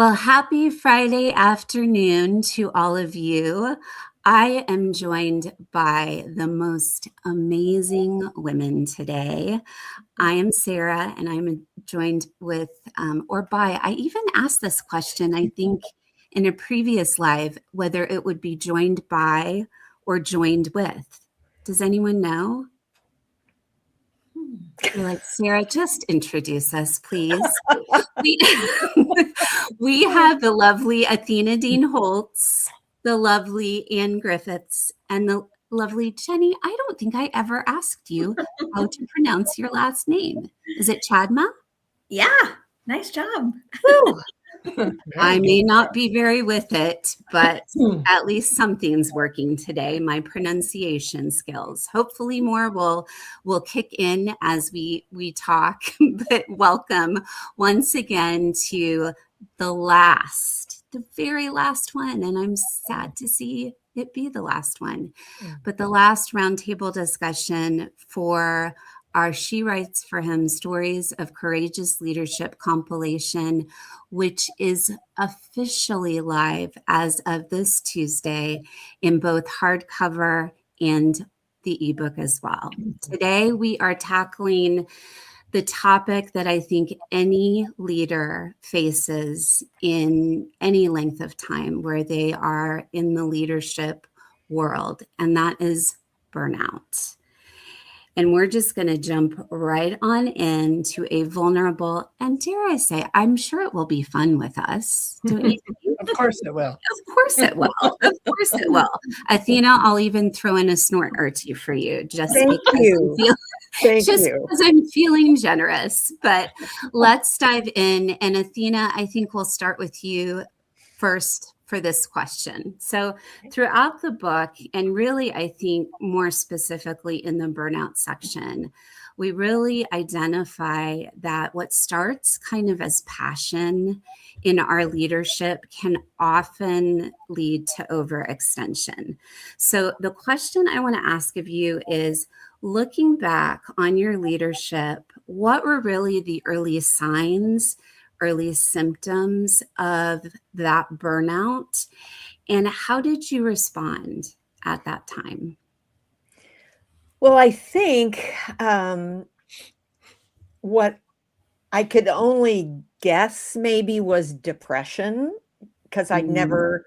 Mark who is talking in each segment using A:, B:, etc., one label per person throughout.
A: Well, happy Friday afternoon to all of you. I am joined by the most amazing women today. I am Sarah, and I'm joined with, I even asked this question, I think, in a previous live, whether it would be joined by or joined with. Does anyone know? You're like, Sarah, just introduce us, please. We, we have the lovely Athena Dean Holtz, the lovely Ann Griffiths, and the lovely Jenny. I don't think I ever asked you how to pronounce your last name. Is it Chadma?
B: Yeah, nice job.
A: I may not be very with it, but at least something's working today. My pronunciation skills. Hopefully more will kick in as we talk. But welcome once again to the very last one. And I'm sad to see it be the last one. But the last roundtable discussion for our She Writes for Him Stories of Courageous Leadership compilation, which is officially live as of this Tuesday in both hardcover and the ebook as well. Today, we are tackling the topic that I think any leader faces in any length of time where they are in the leadership world, and that is burnout. And we're just going to jump right on into a vulnerable, and dare I say, I'm sure it will be fun with us. Don't you think?
C: Of course it will.
A: Of course it will. Of course it will. Athena, I'll even throw in a snort or two for you, just because I'm feeling generous. But let's dive in. And Athena, I think we'll start with you first for this question. So throughout the book, and really, I think more specifically in the burnout section, we really identify that what starts kind of as passion in our leadership can often lead to overextension. So the question I want to ask of you is, looking back on your leadership, what were really the early signs, early symptoms of that burnout, and how did you respond at that time?
C: Well, I think what I could only guess maybe was depression, because I'd never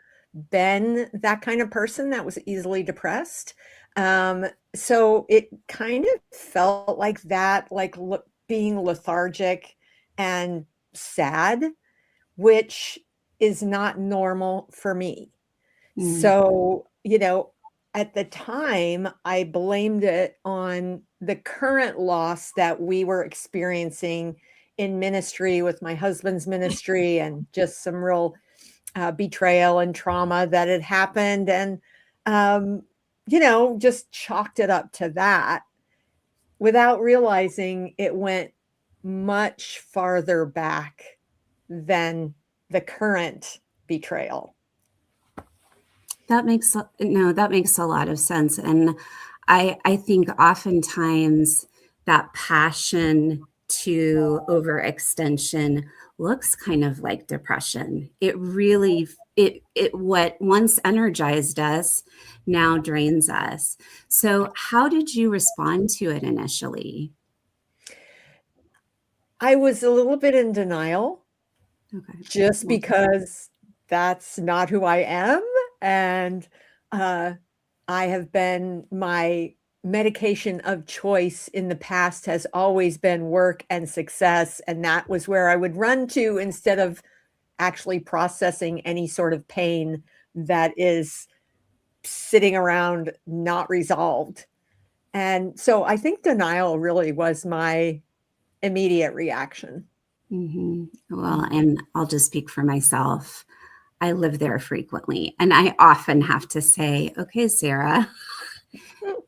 C: been that kind of person that was easily depressed. So it kind of felt like that, like being lethargic and sad, which is not normal for me. So, at the time, I blamed it on the current loss that we were experiencing in ministry with my husband's ministry, and just some real betrayal and trauma that had happened. And, just chalked it up to that without realizing it went much farther back than the current betrayal.
A: That makes a lot of sense. And I think oftentimes that passion to overextension looks kind of like depression. It really, what once energized us now drains us. So how did you respond to it initially?
C: I was a little bit in denial, just because that's not who I am. And I have been, my medication of choice in the past has always been work and success. And that was where I would run to instead of actually processing any sort of pain that is sitting around not resolved. And so I think denial really was my immediate reaction.
A: Well, and I'll just speak for myself. I live there frequently, and I often have to say, okay, Sarah,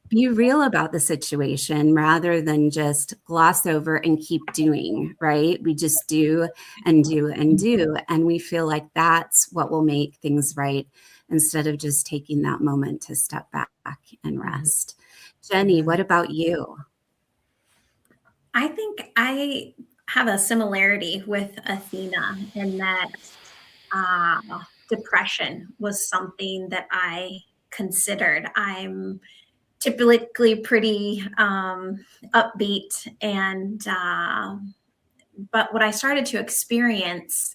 A: be real about the situation rather than just gloss over and keep doing, right? We just do and do and do, and we feel like that's what will make things right instead of just taking that moment to step back and rest. Jenny, what about you?
B: I think I have a similarity with Athena in that depression was something that I considered. I'm typically pretty upbeat, and but what I started to experience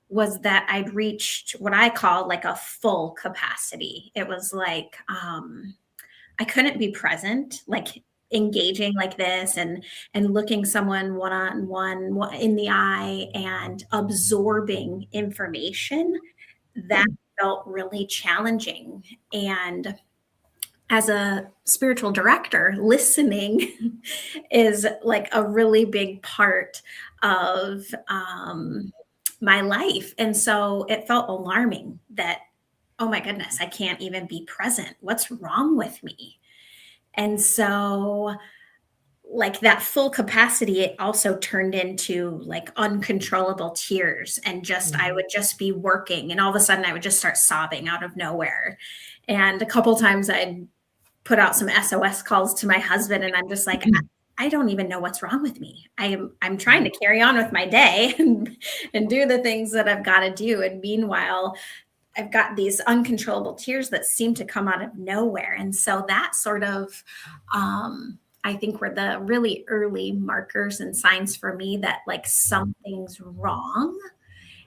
B: was that I'd reached what I call like a full capacity. It was like I couldn't be present, like engaging like this and looking someone one on one in the eye and absorbing information. That felt really challenging. And as a spiritual director, listening is like a really big part of my life. And so it felt alarming that, oh my goodness, I can't even be present. What's wrong with me? And so, like that full capacity, it also turned into like uncontrollable tears. And just, I would just be working, and all of a sudden I would just start sobbing out of nowhere. And a couple times I'd put out some SOS calls to my husband, and I'm just like, I don't even know what's wrong with me. I'm trying to carry on with my day and do the things that I've got to do. And meanwhile, I've got these uncontrollable tears that seem to come out of nowhere. And so that sort of, I think, were the really early markers and signs for me that like something's wrong.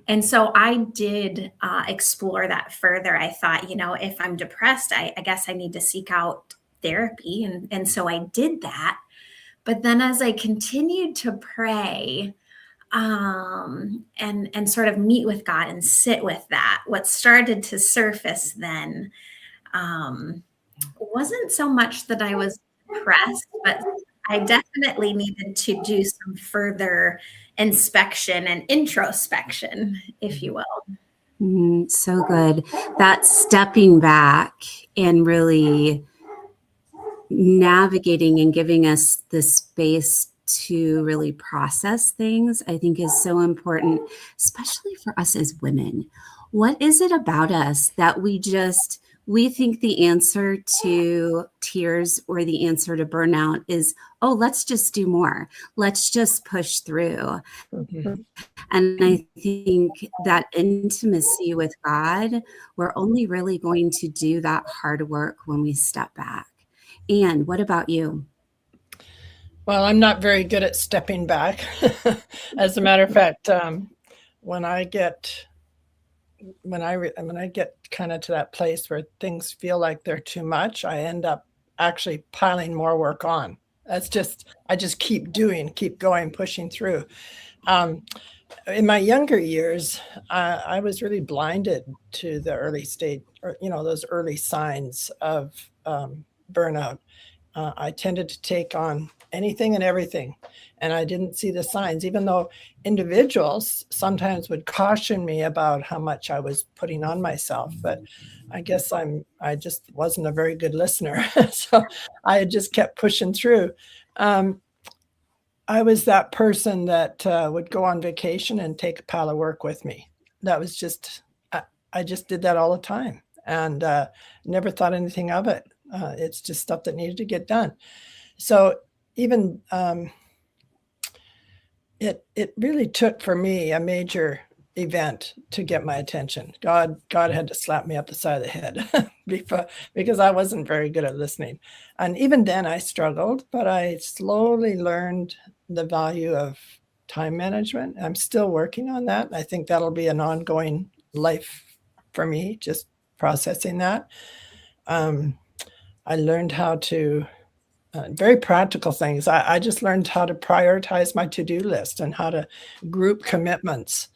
B: And so I did explore that further. I thought, if I'm depressed, I guess I need to seek out therapy. And so I did that. But then as I continued to pray and sort of meet with God and sit with that, what started to surface then wasn't so much that I was depressed, but I definitely needed to do some further inspection and introspection, if you will.
A: So good. That stepping back and really navigating and giving us the space to really process things, I think is so important, especially for us as women. What is it about us that we think the answer to tears or the answer to burnout is, oh, let's just do more. Let's just push through. And I think that intimacy with God, we're only really going to do that hard work when we step back. Anne, what about you?
D: Well, I'm not very good at stepping back. As a matter of fact, when I get kind of to that place where things feel like they're too much, I end up actually piling more work on. I just keep going, pushing through. In my younger years, I was really blinded to the early stage, or those early signs of burnout. I tended to take on anything and everything, and I didn't see the signs, even though individuals sometimes would caution me about how much I was putting on myself. But I guess I just wasn't a very good listener. So I just kept pushing through. I was that person that would go on vacation and take a pile of work with me. That was just, I just did that all the time, and never thought anything of it. It's just stuff that needed to get done. So even it really took for me a major event to get my attention. God had to slap me up the side of the head because I wasn't very good at listening. And even then I struggled, but I slowly learned the value of time management. I'm still working on that. I think that'll be an ongoing life for me, just processing that. I learned how to very practical things. I just learned how to prioritize my to-do list and how to group commitments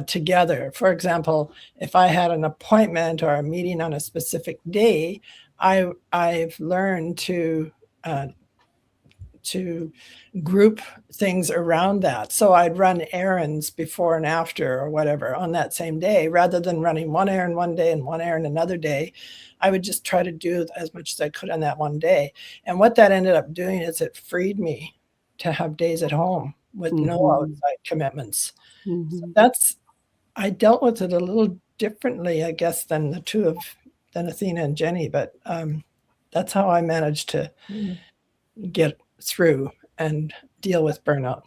D: together. For example, if I had an appointment or a meeting on a specific day, I've learned to group things around that. So I'd run errands before and after or whatever on that same day, rather than running one errand one day and one errand another day. I would just try to do as much as I could on that one day. And what that ended up doing is it freed me to have days at home with no outside commitments. So I dealt with it a little differently, I guess, than Athena and Jenny, but that's how I managed to get through and deal with burnout.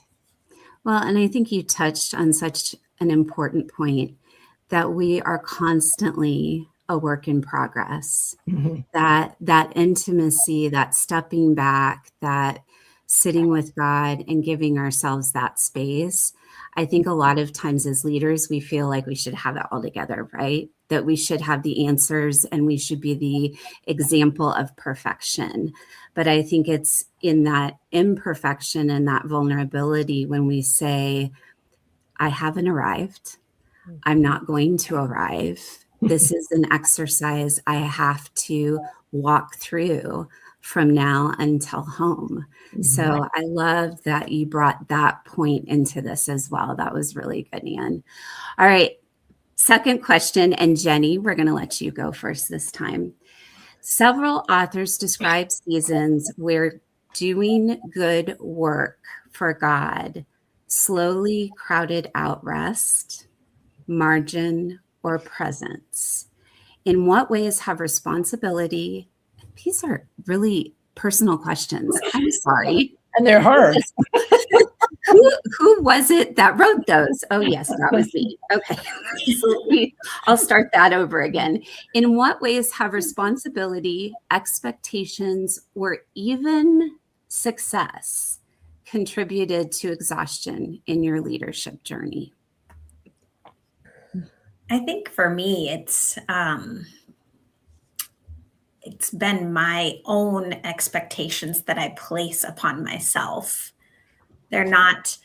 A: Well, and I think you touched on such an important point. that we are constantly a work in progress.
D: Mm-hmm.
A: That intimacy, that stepping back, that sitting with God and giving ourselves that space. I think a lot of times as leaders, we feel like we should have it all together, right? That we should have the answers and we should be the example of perfection. But I think it's in that imperfection and that vulnerability when we say, I haven't arrived. I'm not going to arrive. This is an exercise I have to walk through from now until home. So I love that you brought that point into this as well. That was really good, Ann. All right. Second question. And Jenny, we're going to let you go first this time. Several authors describe seasons where doing good work for God slowly crowded out rest, margin, or presence. In what ways have responsibility? These are really personal questions. I'm sorry.
D: And they're hard.
A: Who was it that wrote those? Oh, yes, that was me. Okay. So I'll start that over again. In what ways have responsibility, expectations, or even success contributed to exhaustion in your leadership journey?
B: I think for me, it's been my own expectations that I place upon myself. They're not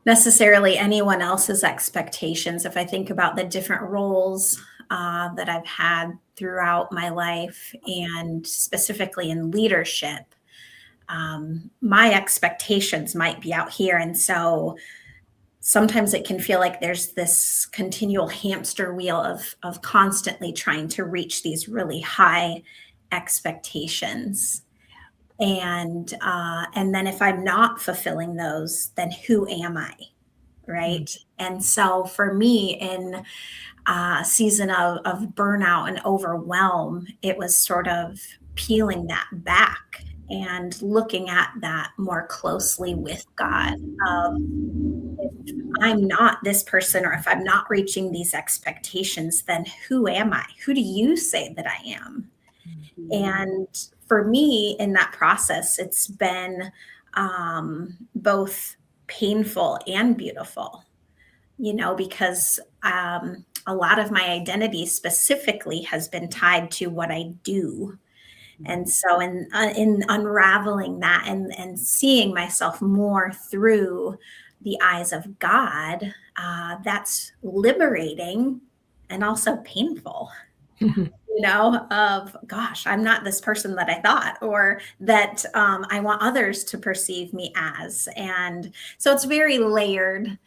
B: necessarily anyone else's expectations. If I think about the different roles that I've had throughout my life, and specifically in leadership, my expectations might be out here. And so sometimes it can feel like there's this continual hamster wheel of constantly trying to reach these really high expectations. And then if I'm not fulfilling those, then who am I? Right. Mm-hmm. And so for me, in a season of burnout and overwhelm, it was sort of peeling that back and looking at that more closely with God. If I'm not this person, or if I'm not reaching these expectations, then who am I? Who do you say that I am? Mm-hmm. And for me, in that process, it's been both painful and beautiful, because a lot of my identity specifically has been tied to what I do. And so in unraveling that and seeing myself more through the eyes of God, that's liberating and also painful. Of gosh, I'm not this person that I thought, or that I want others to perceive me as. And so it's very layered.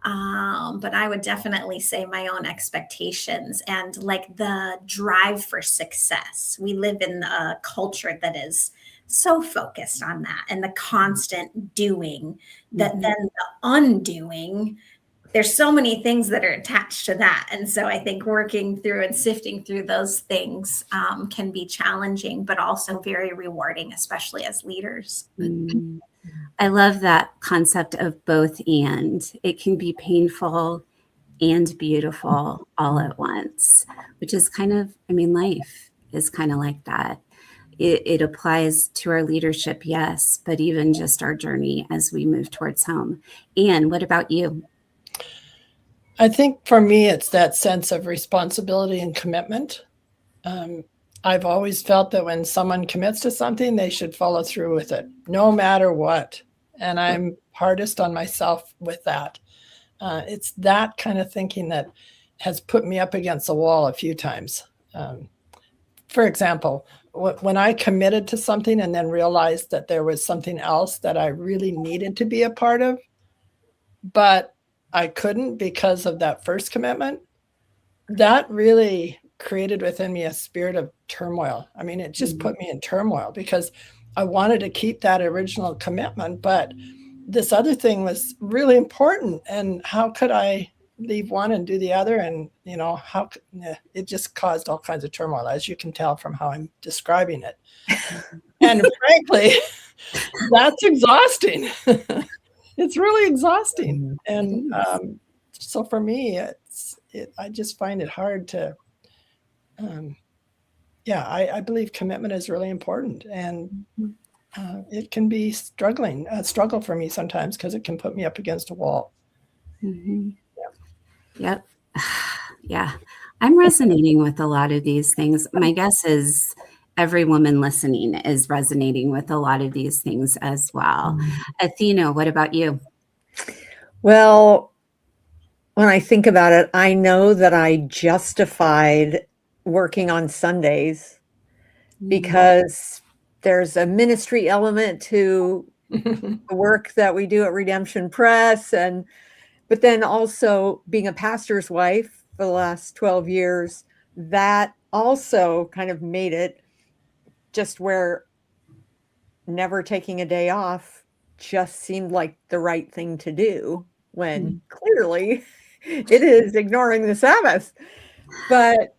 B: But I would definitely say my own expectations and like the drive for success. We live in a culture that is so focused on that, and the constant doing, that then the undoing. There's so many things that are attached to that. And so I think working through and sifting through those things can be challenging, but also very rewarding, especially as leaders.
A: Mm. I love that concept of both and. It can be painful and beautiful all at once, which is kind of, life is kind of like that. It applies to our leadership, yes, but even just our journey as we move towards home. Ann, what about you?
D: I think for me, it's that sense of responsibility and commitment. I've always felt that when someone commits to something, they should follow through with it, no matter what. And I'm hardest on myself with that. It's that kind of thinking that has put me up against the wall a few times. For example, when I committed to something and then realized that there was something else that I really needed to be a part of, but I couldn't because of that first commitment, that really created within me a spirit of turmoil. It just put me in turmoil because I wanted to keep that original commitment, but this other thing was really important. And how could I leave one and do the other? And, it just caused all kinds of turmoil, as you can tell from how I'm describing it. And frankly, that's exhausting. It's really exhausting. And so for me, I just find it hard to, I believe commitment is really important, and it can be a struggle for me sometimes because it can put me up against a wall.
A: Mm-hmm. Yep. Yeah. I'm resonating with a lot of these things. My guess is every woman listening is resonating with a lot of these things as well. Athena, what about you?
C: Well, when I think about it, I know that I justified working on Sundays because there's a ministry element to the work that we do at Redemption Press, but then also being a pastor's wife for the last 12 years, that also kind of made it just where never taking a day off just seemed like the right thing to do, when clearly it is ignoring the Sabbath. But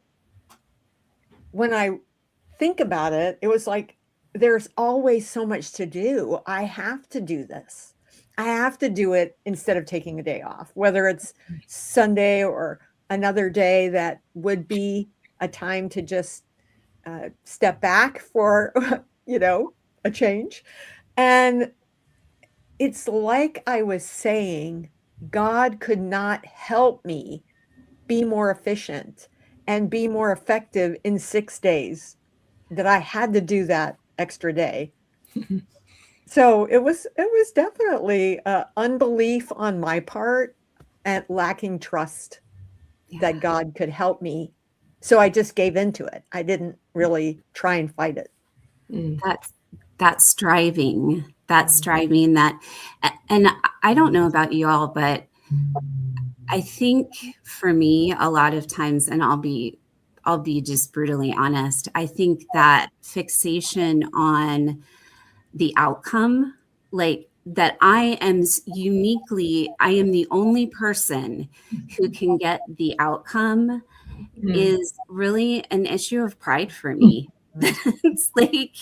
C: when I think about it, it was like, there's always so much to do. I have to do this. I have to do it instead of taking a day off, whether it's Sunday or another day that would be a time to just step back for, a change. And it's like I was saying, God could not help me be more efficient and be more effective in 6 days, that I had to do that extra day. So it was definitely unbelief on my part and lacking trust that God could help me. So I just gave into it. I didn't really try and fight it.
A: That's striving. That's striving that. And I don't know about you all, but I think for me, a lot of times, and I'll be just brutally honest, I think that fixation on the outcome, like that I am the only person who can get the outcome, is really an issue of pride for me. It's like,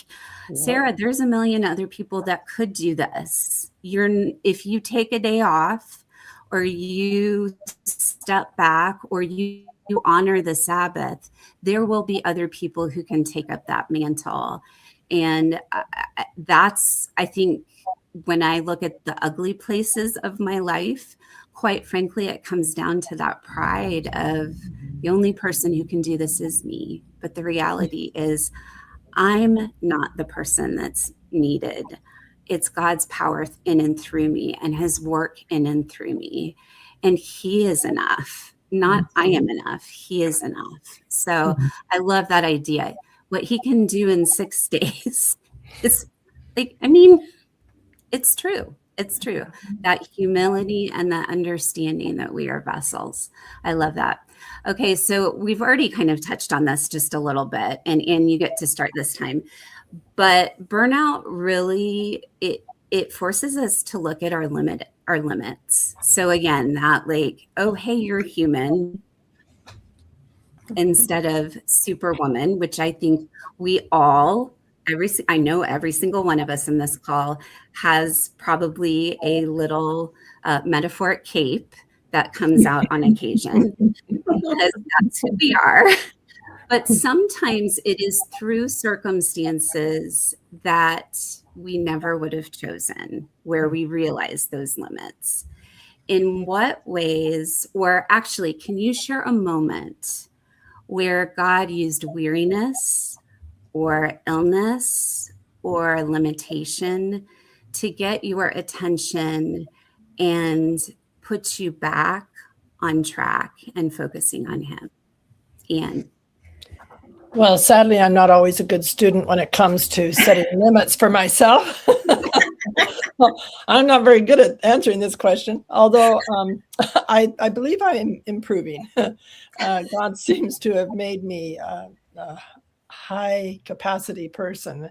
A: Sarah, there's a million other people that could do this. If you take a day off, or you step back, or you honor the Sabbath, there will be other people who can take up that mantle. And that's, I think, when I look at the ugly places of my life, quite frankly, it comes down to that pride of the only person who can do this is me. But the reality is, I'm not the person that's needed. It's God's power in and through me, and his work in and through me. And he is enough. Not I am enough. He is enough. So I love that idea. What he can do in 6 days is like, it's true. It's true. That humility and that understanding that we are vessels. I love that. Okay, so we've already kind of touched on this just a little bit, and you get to start this time. But burnout really, it forces us to look at our limits. So again, that like, oh, hey, you're human, instead of superwoman, which I think we all, I know every single one of us in this call has probably a little metaphoric cape that comes out on occasion, because that's who we are. But sometimes it is through circumstances that we never would have chosen, where we realize those limits. In what ways, or actually, can you share a moment where God used weariness or illness or limitation to get your attention and put you back on track and focusing on him? Ian.
D: Well, sadly, I'm not always a good student when it comes to setting limits for myself. Well, I'm not very good at answering this question, although I believe I am improving. God seems to have made me a high capacity person.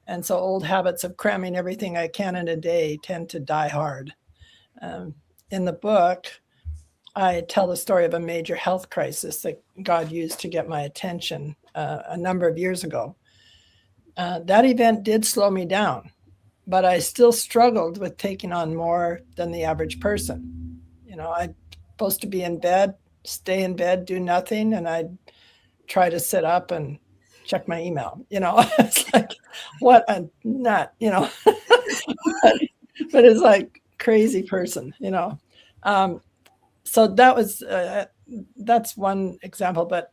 D: And so old habits of cramming everything I can in a day tend to die hard. In the book, I tell the story of a major health crisis that God used to get my attention a number of years ago. That event did slow me down, but I still struggled with taking on more than the average person. I'm supposed to be in bed stay in bed, do nothing, and I'd try to sit up and check my email. It's like, what a nut, but it's like crazy person, So that's one example, but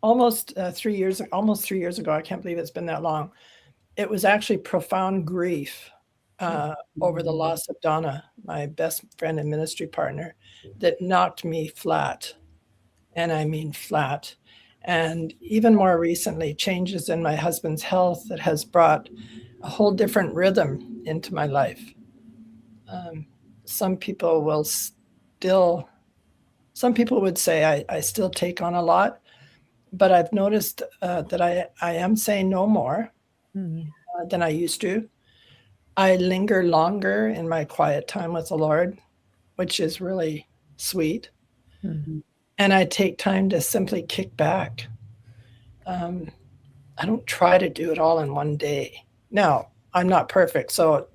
D: almost 3 years ago, I can't believe it's been that long. It was actually profound grief over the loss of Donna, my best friend and ministry partner, that knocked me flat. And I mean flat. And even more recently, changes in my husband's health that has brought a whole different rhythm into my life. Some people would say I still take on a lot, but I've noticed that I am saying no more than I used to. I linger longer in my quiet time with the Lord, which is really sweet. Mm-hmm. And I take time to simply kick back. I don't try to do it all in one day. Now, I'm not perfect, so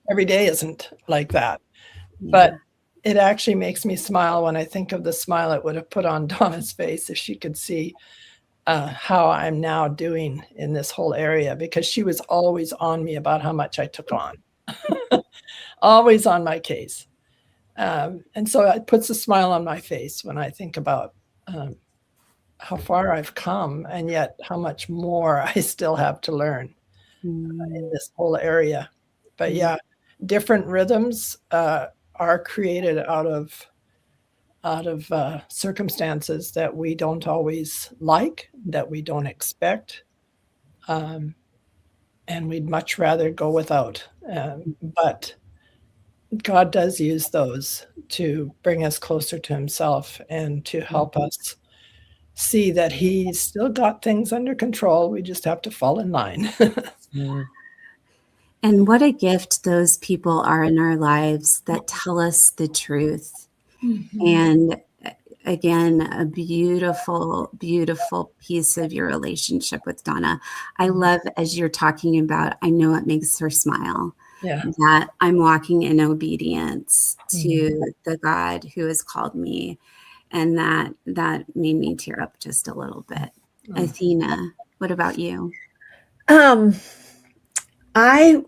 D: every day isn't like that. Yeah. But it actually makes me smile when I think of the smile it would have put on Donna's face if she could see how I'm now doing in this whole area, because she was always on me about how much I took on, always on my case. And so it puts a smile on my face when I think about how far I've come, and yet how much more I still have to learn in this whole area. But yeah, different rhythms are created out of circumstances that we don't always like, that we don't expect, and we'd much rather go without. But God does use those to bring us closer to himself and to help us see that he's still got things under control. We just have to fall in line.
A: And what a gift those people are in our lives that tell us the truth. Mm-hmm. And again, a beautiful, beautiful piece of your relationship with Donna. I love, as you're talking about, I know it makes her smile. Yeah. That I'm walking in obedience to the God who has called me. And that made me tear up just a little bit. Athena, what about you?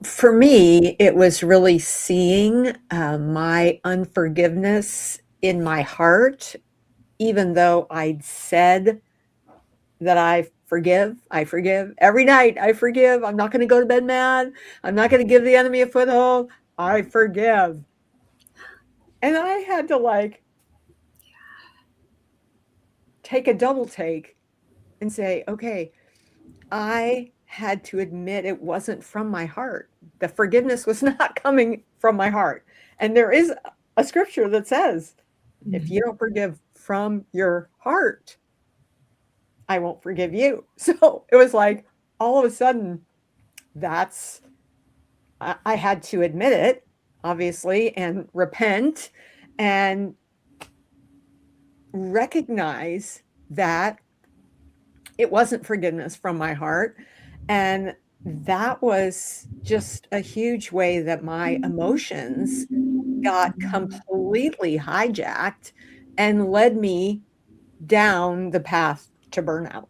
C: For me, it was really seeing my unforgiveness in my heart, even though I'd said that I forgive every night. I forgive. I'm not going to go to bed mad. I'm not going to give the enemy a foothold. I forgive. And I had to take a double take and say, okay, I had to admit it wasn't from my heart. The forgiveness was not coming from my heart. And there is a scripture that says, if you don't forgive from your heart, I won't forgive you. So it was like, all of a sudden, I had to admit it, obviously, and repent and recognize that it wasn't forgiveness from my heart. And that was just a huge way that my emotions got completely hijacked and led me down the path to burnout.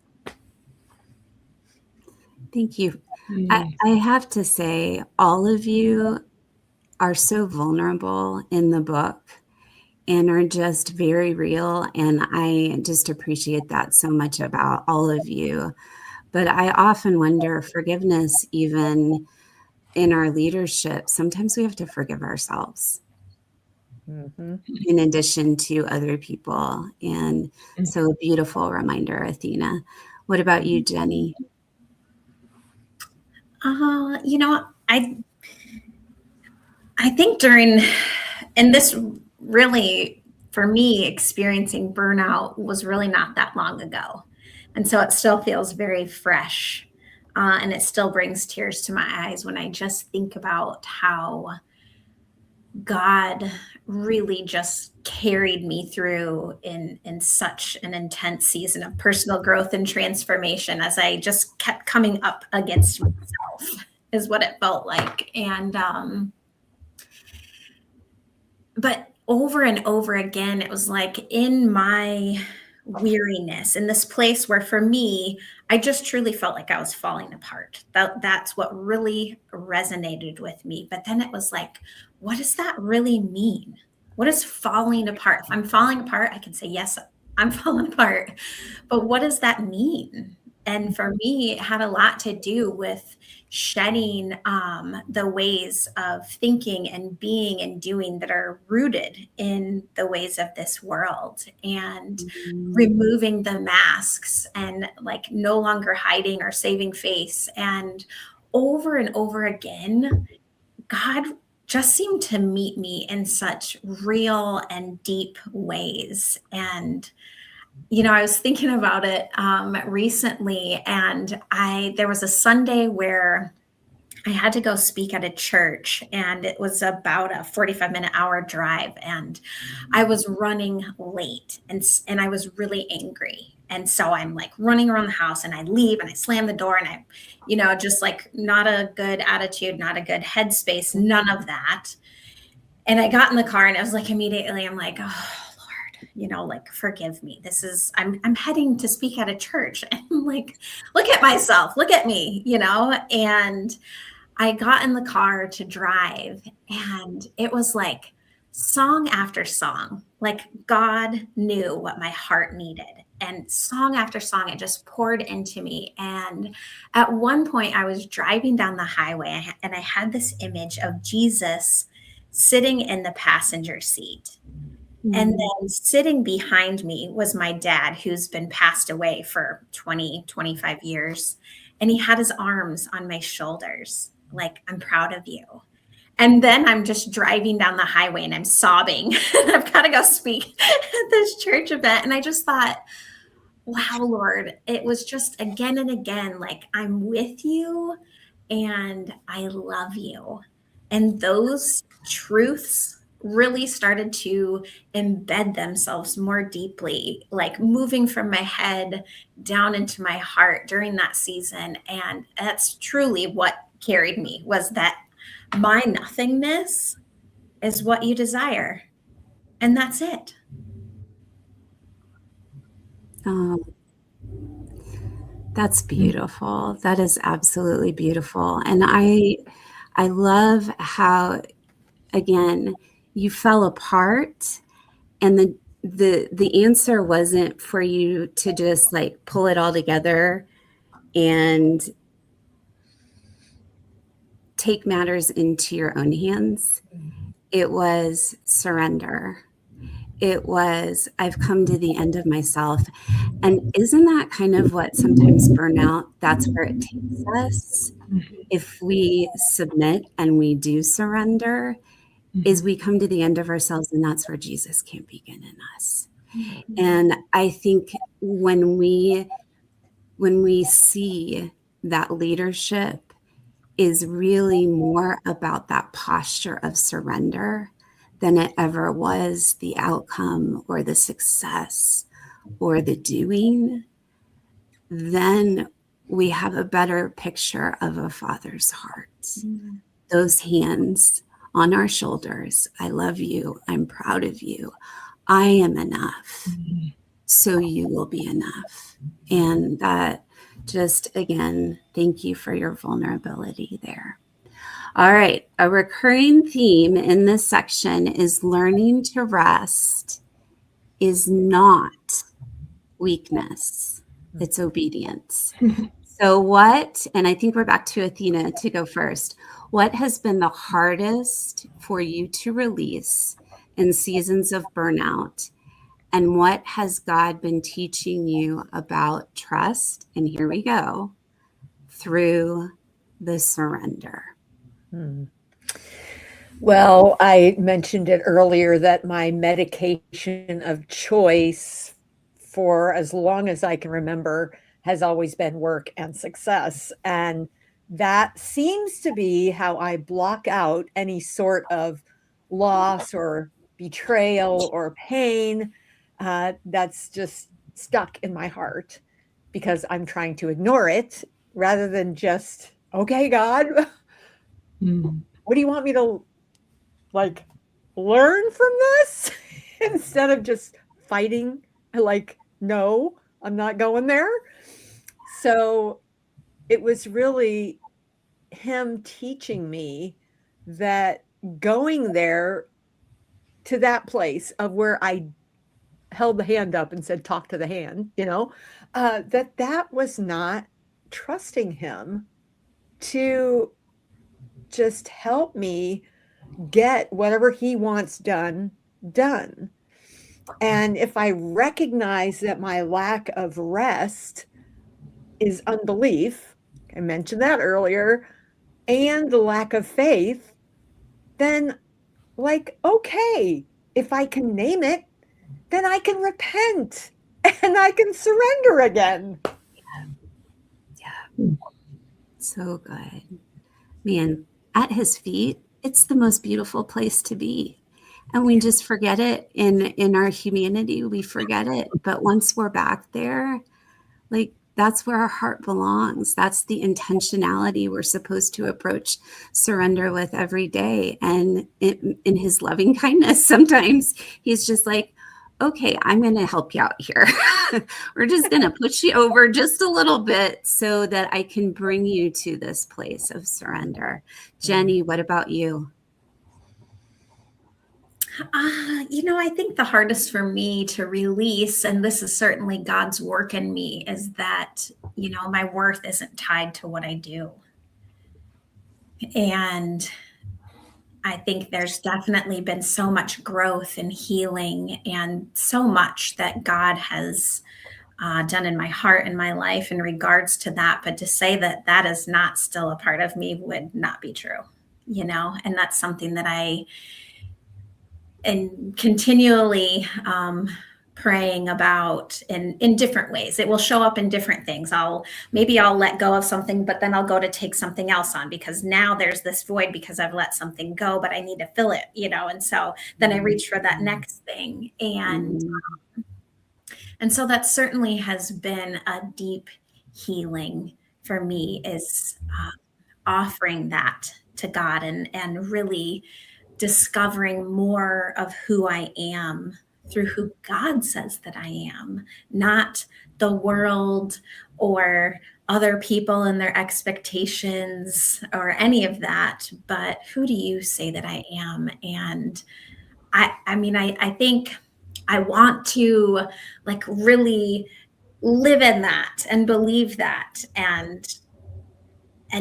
A: Thank you. I have to say, all of you are so vulnerable in the book and are just very real. And I just appreciate that so much about all of you. But I often wonder, forgiveness, even in our leadership, sometimes we have to forgive ourselves in addition to other people. And so a beautiful reminder, Athena. What about you, Jenny?
B: I think and this really, for me, experiencing burnout was really not that long ago. And so it still feels very fresh. And it still brings tears to my eyes when I just think about how God really just carried me through in such an intense season of personal growth and transformation, as I just kept coming up against myself, is what it felt like. And but over and over again, it was like in my weariness, in this place where for me, I just truly felt like I was falling apart. That's what really resonated with me. But then it was like, what does that really mean? What is falling apart? If I'm falling apart, I can say, yes, I'm falling apart. But what does that mean? And for me, it had a lot to do with shedding the ways of thinking and being and doing that are rooted in the ways of this world, and removing the masks and like no longer hiding or saving face. And over again, God just seemed to meet me in such real and deep ways. And I was thinking about it recently, and there was a Sunday where I had to go speak at a church, and it was about a 45-minute hour drive, and I was running late, and I was really angry. And so I'm like running around the house, and I leave and I slam the door, and I, just like not a good attitude, not a good headspace, none of that. And I got in the car, and I was like, immediately, I'm like, oh, like, forgive me. I'm heading to speak at a church. And I'm like, look at myself, look at me, and I got in the car to drive, and it was like song after song, like God knew what my heart needed. And song after song, it just poured into me. And at one point I was driving down the highway, and I had this image of Jesus sitting in the passenger seat. And then sitting behind me was my dad, who's been passed away for 20, 25 years. And he had his arms on my shoulders, like, I'm proud of you. And then I'm just driving down the highway, and I'm sobbing. I've got to go speak at this church event. And I just thought, wow, Lord, it was just again and again, like, I'm with you and I love you. And those truths really started to embed themselves more deeply, like moving from my head down into my heart during that season. And that's truly what carried me, was that my nothingness is what you desire. And that's it.
A: That's beautiful. That is absolutely beautiful. And I love how, again, you fell apart, and the answer wasn't for you to just like pull it all together and take matters into your own hands. It was surrender. It was, I've come to the end of myself. And isn't that kind of what sometimes burnout, that's where it takes us? If we submit and we do surrender, is we come to the end of ourselves, and that's where Jesus can begin in us. And I think when we see that leadership is really more about that posture of surrender than it ever was the outcome or the success or the doing, then we have a better picture of a Father's heart. Those hands on our shoulders. I love you. I'm proud of you. I am enough. So you will be enough. And that just, again, thank you for your vulnerability there. All right. A recurring theme in this section is learning to rest is not weakness. It's obedience. So what, and I think we're back to Athena to go first. What has been the hardest for you to release in seasons of burnout? And what has God been teaching you about trust? And here we go, through the surrender.
C: Well, I mentioned it earlier that my medication of choice for as long as I can remember has always been work and success. And that seems to be how I block out any sort of loss or betrayal or pain that's just stuck in my heart, because I'm trying to ignore it rather than just, okay, God, what do you want me to like learn from this instead of just fighting, like, no, I'm not going there. So it was really him teaching me that going there to that place of where I held the hand up and said, talk to the hand, that was not trusting him to just help me get whatever he wants done. And if I recognize that my lack of rest is unbelief, I mentioned that earlier, and the lack of faith, then, like, okay, if I can name it, then I can repent and I can surrender again.
A: Yeah. So good. Man, at his feet, it's the most beautiful place to be. And we just forget it in our humanity. We forget it. But once we're back there, like, that's where our heart belongs. That's the intentionality we're supposed to approach surrender with every day. And in his loving kindness, sometimes he's just like, okay, I'm going to help you out here. We're just going to push you over just a little bit so that I can bring you to this place of surrender. Jenny, what about you?
B: I think the hardest for me to release, and this is certainly God's work in me, is that, my worth isn't tied to what I do. And I think there's definitely been so much growth and healing and so much that God has done in my heart and my life in regards to that. But to say that that is not still a part of me would not be true, and that's something that I and continually praying about in different ways. It will show up in different things. Maybe I'll let go of something, but then I'll go to take something else on because now there's this void because I've let something go, but I need to fill it, and so then I reach for that next thing. And so that certainly has been a deep healing for me, is offering that to God and really discovering more of who I am through who God says that I am, not the world or other people and their expectations or any of that, but who do you say that I am? And I think I want to, like, really live in that and believe that. And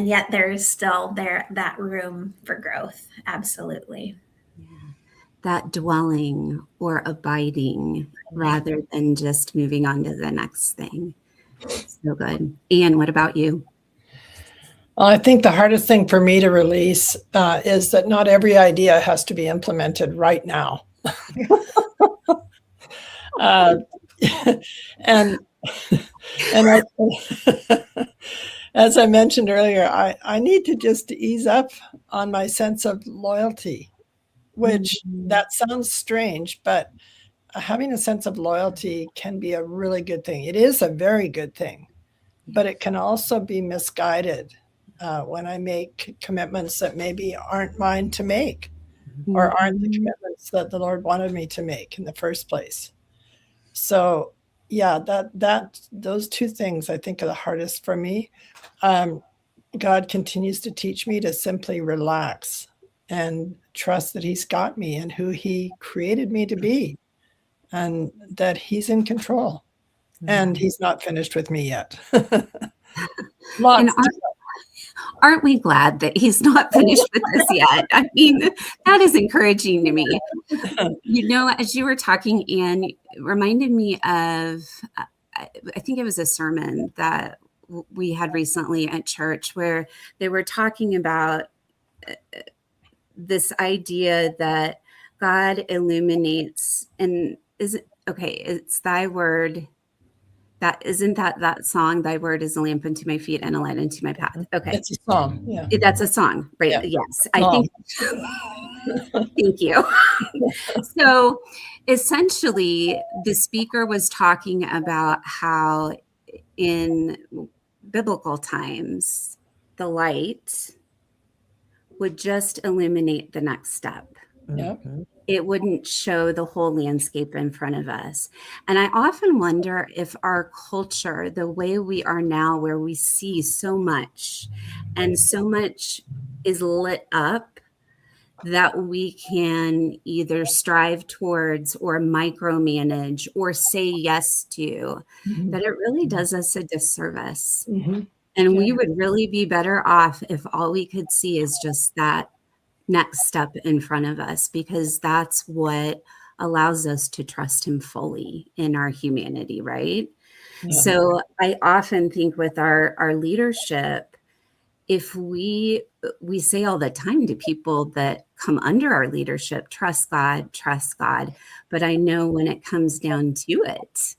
B: yet there is still that room for growth. Absolutely.
A: Yeah. That dwelling or abiding rather than just moving on to the next thing. So good. Anne, what about you?
D: Well, I think the hardest thing for me to release is that not every idea has to be implemented right now. And I, as I mentioned earlier, I need to just ease up on my sense of loyalty, which that sounds strange, but having a sense of loyalty can be a really good thing. It is a very good thing, but it can also be misguided when I make commitments that maybe aren't mine to make or aren't the commitments that the Lord wanted me to make in the first place. So yeah, those two things I think are the hardest for me. God continues to teach me to simply relax and trust that he's got me and who he created me to be, and that he's in control. And he's not finished with me yet.
A: And aren't we glad that he's not finished with us yet? I mean, that is encouraging to me. As you were talking, Anne, it reminded me of, I think it was a sermon that we had recently at church where they were talking about this idea that God illuminates, and it's thy word. That isn't that song, thy word is a lamp unto my feet and a light unto my path. Okay.
D: It's a song. Yeah.
A: That's a song, right? Yeah. Yes. I think. Thank you. So essentially the speaker was talking about how in biblical times, the light would just illuminate the next step.
D: Yep.
A: It wouldn't show the whole landscape in front of us. And I often wonder if our culture, the way we are now, where we see so much and so much is lit up, that we can either strive towards or micromanage or say yes to, that it really does us a disservice. And we would really be better off if all we could see is just that next step in front of us, because that's what allows us to trust him fully in our humanity, right?
D: Yeah.
A: So I often think with our leadership, if we say all the time to people that come under our leadership, trust God, but I know when it comes down to it,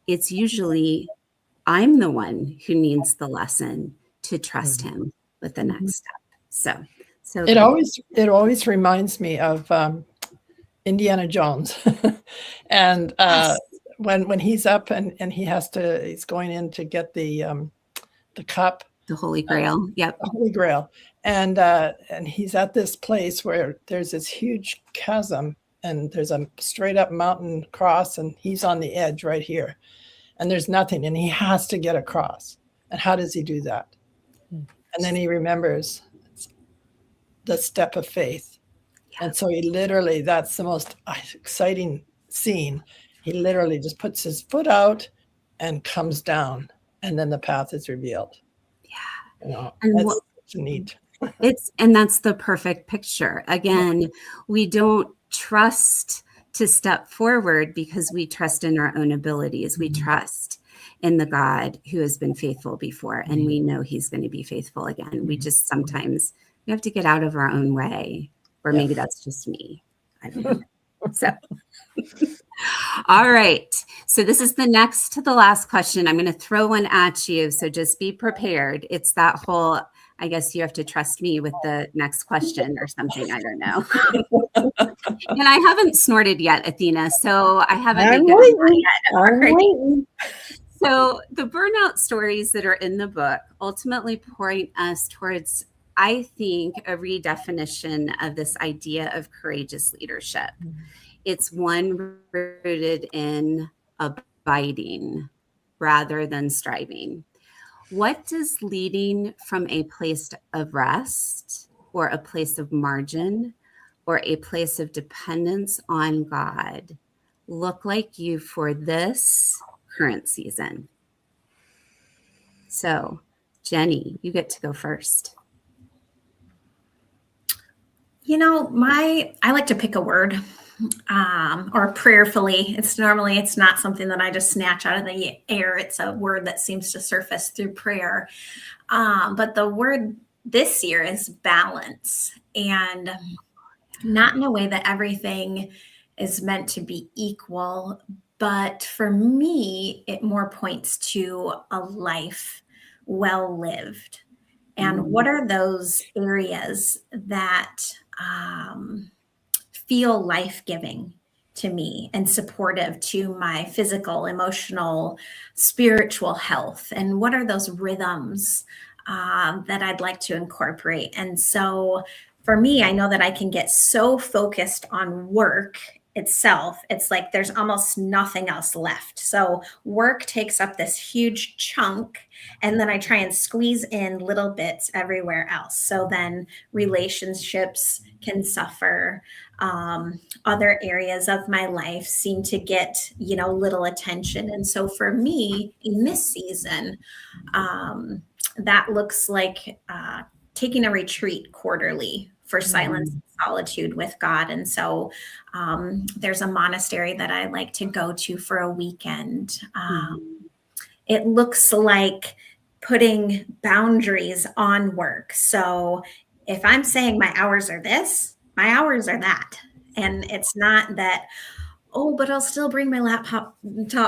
A: it's usually I'm the one who needs the lesson to trust him with the next step. So
D: it always reminds me of Indiana Jones, and when he's up and he's going in to get the cup,
A: the Holy Grail. Yep.
D: The Holy Grail. And he's at this place where there's this huge chasm and there's a straight up mountain across, and he's on the edge right here. And there's nothing, and he has to get across. And how does he do that? And then he remembers the step of faith. Yeah. And so he literally, that's the most exciting scene. He literally just puts his foot out and comes down, and then the path is revealed. You know, and that's neat.
A: And that's the perfect picture. Again, we don't trust to step forward because we trust in our own abilities. We trust in the God who has been faithful before, and we know he's going to be faithful again. We just sometimes we have to get out of our own way, or maybe that's just me. I don't know. So. All right. So this is the next to the last question. I'm going to throw one at you. So just be prepared. It's that whole, I guess you have to trust me with the next question or something. I don't know. And I haven't snorted yet, Athena. So I haven't been good yet. So the burnout stories that are in the book ultimately point us towards, I think, a redefinition of this idea of courageous leadership. It's one rooted in abiding rather than striving. What does leading from a place of rest or a place of margin or a place of dependence on God look like you for this current season? So, Jenny, you get to go first.
B: You know, I like to pick a word. Or prayerfully. It's not something that I just snatch out of the air. It's a word that seems to surface through prayer. But the word this year is balance, and not in a way that everything is meant to be equal. But for me, it more points to a life well lived. And what are those areas that feel life-giving to me and supportive to my physical, emotional, spiritual health? And what are those rhythms that I'd like to incorporate? And so for me, I know that I can get so focused on work itself. It's like there's almost nothing else left. So work takes up this huge chunk, and then I try and squeeze in little bits everywhere else. So then relationships can suffer. Other areas of my life seem to get, little attention. And so for me in this season, that looks like taking a retreat quarterly for silence and solitude with God. And so there's a monastery that I like to go to for a weekend. It looks like putting boundaries on work. So if I'm saying my hours are this, my hours are that. And it's not that, but I'll still bring my laptop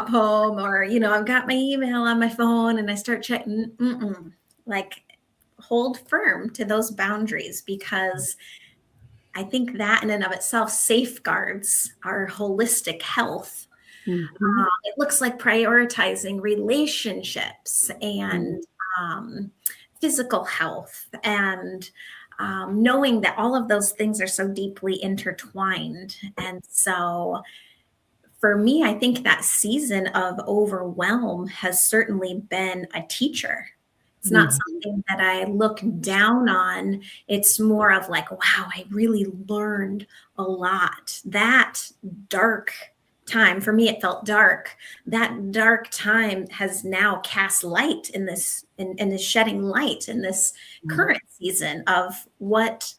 B: home, or, I've got my email on my phone and I start checking. Like, hold firm to those boundaries, because I think that in and of itself safeguards our holistic health. It looks like prioritizing relationships and physical health and knowing that all of those things are so deeply intertwined. And so for me, I think that season of overwhelm has certainly been a teacher. It's not something that I look down on. It's more of like, wow, I really learned a lot. That dark time, for me, it felt dark. That dark time has now cast light in this, and is shedding light in this current season of what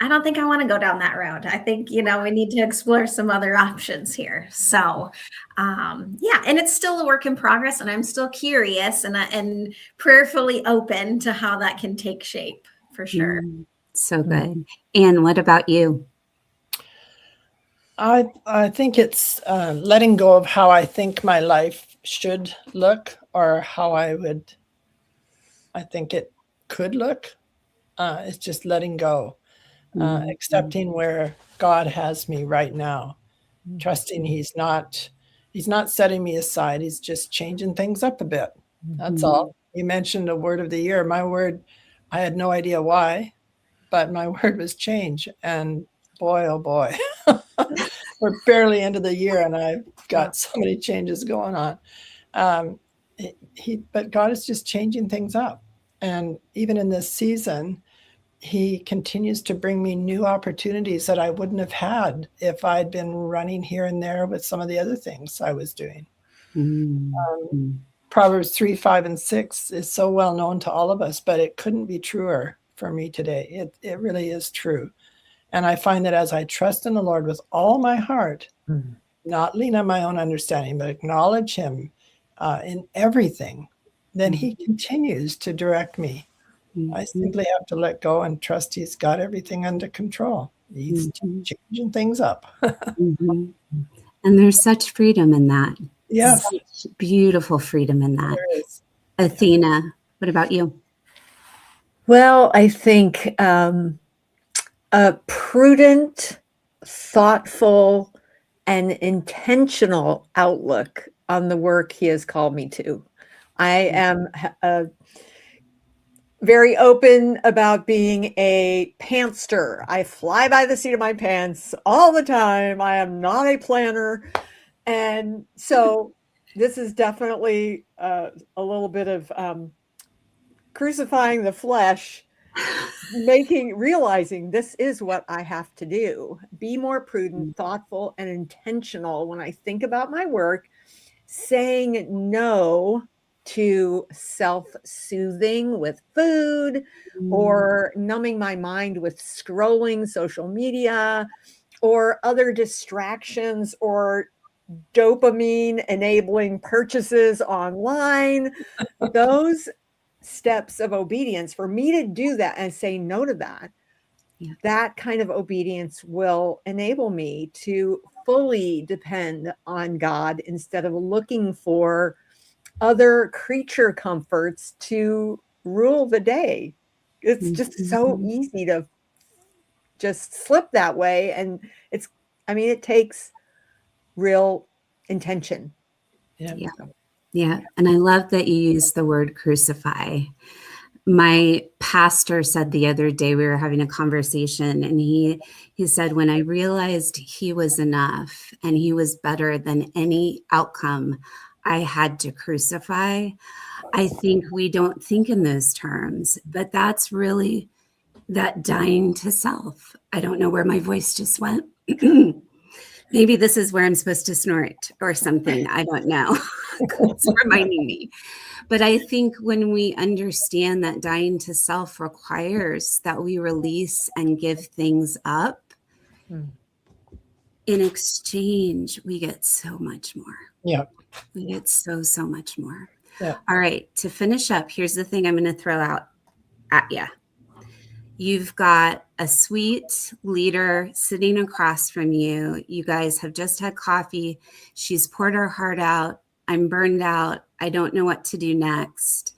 B: I don't think I want to go down that road. I think, we need to explore some other options here. So, yeah, and it's still a work in progress, and I'm still curious and prayerfully open to how that can take shape for sure.
A: So good. Anne, what about you?
D: I think it's letting go of how I think my life should look, or how I think it could look. It's just letting go. Accepting where God has me right now, trusting he's not setting me aside. He's just changing things up a bit. That's all. You mentioned a word of the year. My word, I had no idea why, but my word was change. And boy, oh boy, we're barely into the year and I've got so many changes going on. But God is just changing things up. And even in this season, he continues to bring me new opportunities that I wouldn't have had if I'd been running here and there with some of the other things I was doing. Proverbs 3, 5, and 6 is so well known to all of us, but it couldn't be truer for me today. It really is true. And I find that as I trust in the Lord with all my heart, not lean on my own understanding, but acknowledge him in everything, then he continues to direct me. I simply have to let go and trust he's got everything under control. He's changing things up.
A: And there's such freedom in that.
D: Yes.
A: Such beautiful freedom in that.
D: There is.
A: Athena, what about you?
C: Well, I think a prudent, thoughtful, and intentional outlook on the work he has called me to. I am very open about being a pantster. I fly by the seat of my pants all the time. I am not a planner. And so this is definitely a little bit of crucifying the flesh, realizing this is what I have to do. Be more prudent, thoughtful, and intentional when I think about my work, saying no to self-soothing with food or numbing my mind with scrolling social media or other distractions or dopamine enabling purchases online. Those steps of obedience, for me to do that and say no to that, that kind of obedience will enable me to fully depend on God instead of looking for other creature comforts to rule the day. It's just so easy to just slip that way. And it takes real intention.
A: Yeah. And I love that you use the word crucify. My pastor said the other day, we were having a conversation, and he said, when I realized he was enough and he was better than any outcome I had to crucify. I think we don't think in those terms, but that's really that dying to self. I don't know where my voice just went. Maybe this is where I'm supposed to snort or something. I don't know. It's reminding me. But I think when we understand that dying to self requires that we release and give things up, in exchange, we get so much more.
D: Yeah.
A: We get so much more.
D: Yeah.
A: All right. To finish up, here's the thing I'm going to throw out at you. You've got a sweet leader sitting across from you. You guys have just had coffee. She's poured her heart out. I'm burned out. I don't know what to do next.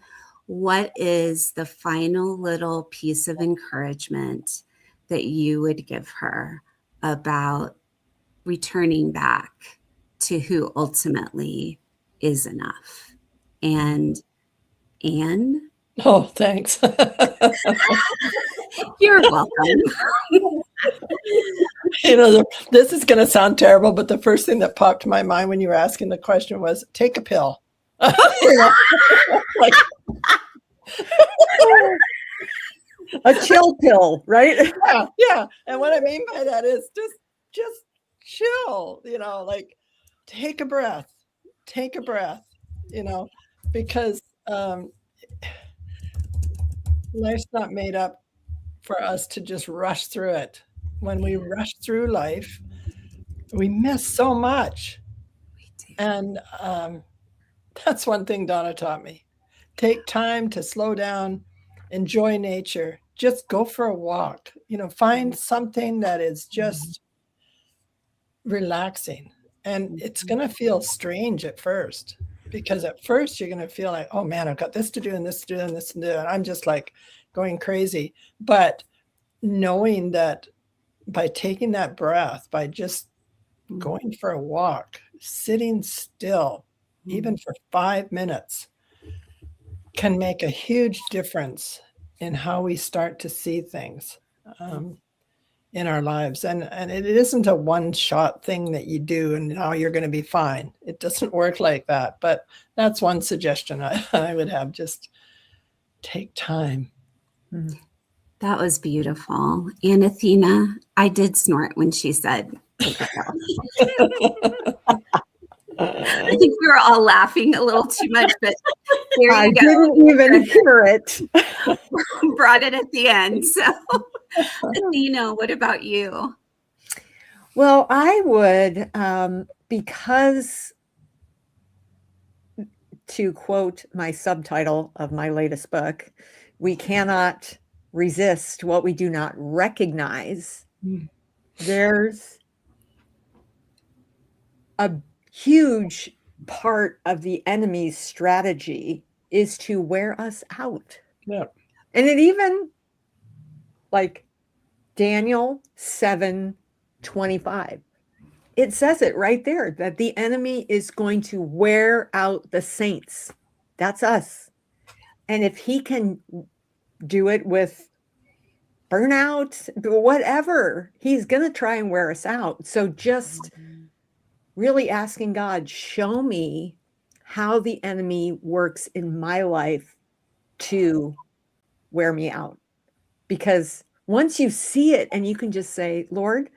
A: What is the final little piece of encouragement that you would give her about returning back to who ultimately is enough? And Anne,
D: Oh, thanks.
A: You're welcome.
D: This is going to sound terrible, but the first thing that popped to my mind when you were asking the question was, take a pill. Like,
C: a chill pill, right?
D: yeah. And what I mean by that is just chill, like take a breath, because life's not made up for us to just rush through it. When we rush through life, we miss so much. And that's one thing Donna taught me. Take time to slow down, enjoy nature, just go for a walk, find something that is just relaxing. And it's going to feel strange at first, because at first you're going to feel like, oh man, I've got this to do and this to do and this to do. And I'm just like going crazy. But knowing that by taking that breath, by just going for a walk, sitting still, even for 5 minutes, can make a huge difference in how we start to see things in our lives. And it isn't a one-shot thing that you do and now you're going to be fine. It doesn't work like that. But that's one suggestion I would have. Just take time.
A: That was beautiful. And Athena, I did snort when she said, I think we were all laughing a little too much, but there you
C: I
A: go.
C: didn't even hear it.
A: Brought it at the end. So, Athena, what about you?
C: Well, I would, because, to quote my subtitle of my latest book, we cannot resist what we do not recognize. There's a huge part of the enemy's strategy is to wear us out.
D: Yeah.
C: And it even, like Daniel 7:25, it says it right there that the enemy is going to wear out the saints. That's us. And if he can do it with burnout, whatever, he's going to try and wear us out. So just really asking God, show me how the enemy works in my life to wear me out. Because once you see it and you can just say, Lord,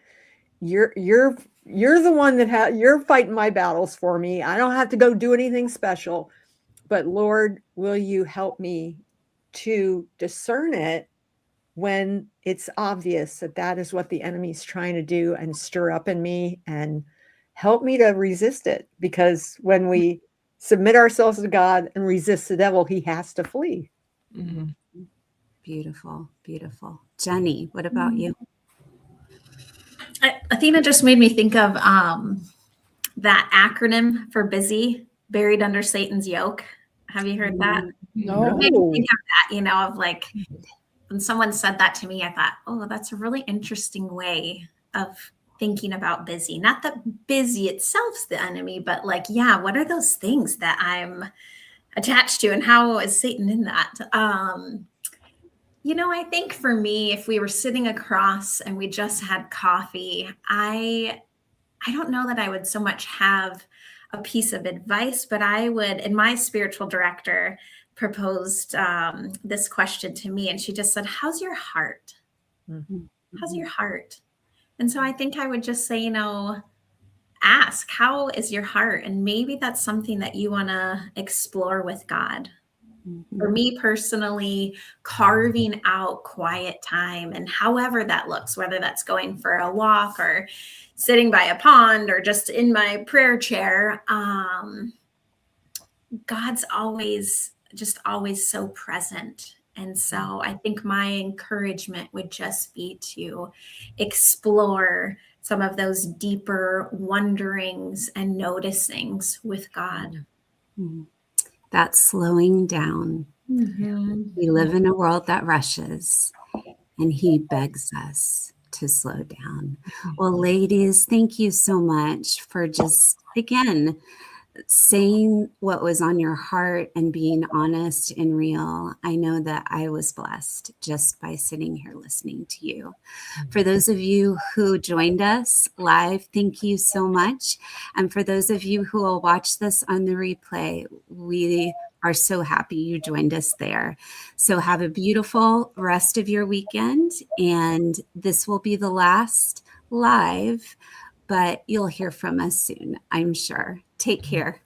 C: you're the one that you're fighting my battles for me. I don't have to go do anything special. But Lord, will you help me to discern it when it's obvious that that is what the enemy's trying to do and stir up in me, and help me to resist it, because when we submit ourselves to God and resist the devil, he has to flee.
D: Mm-hmm.
A: Beautiful, beautiful. Jenny, what about you?
B: Athena just made me think of that acronym for busy, buried under Satan's yoke. Have you heard that?
D: No.
B: It made me think of that, of like, when someone said that to me, I thought, oh, that's a really interesting way of thinking about busy. Not that busy itself's the enemy, but like, yeah, what are those things that I'm attached to, and how is Satan in that? I think for me, if we were sitting across and we just had coffee, I don't know that I would so much have a piece of advice, but I would, and my spiritual director proposed this question to me, and she just said, how's your heart?
C: Mm-hmm.
B: How's your heart? And so I think I would just say, ask, how is your heart? And maybe that's something that you want to explore with God. Mm-hmm. For me personally, carving out quiet time, and however that looks, whether that's going for a walk or sitting by a pond or just in my prayer chair, God's always so present. And so I think my encouragement would just be to explore some of those deeper wonderings and noticings with God.
A: Mm-hmm. That's slowing down. Mm-hmm. We live in a world that rushes, and he begs us to slow down. Well, ladies, thank you so much for just, again, saying what was on your heart and being honest and real. I know that I was blessed just by sitting here listening to you. For those of you who joined us live, thank you so much. And for those of you who will watch this on the replay, we are so happy you joined us there. So have a beautiful rest of your weekend. And this will be the last live, but you'll hear from us soon, I'm sure. Take care.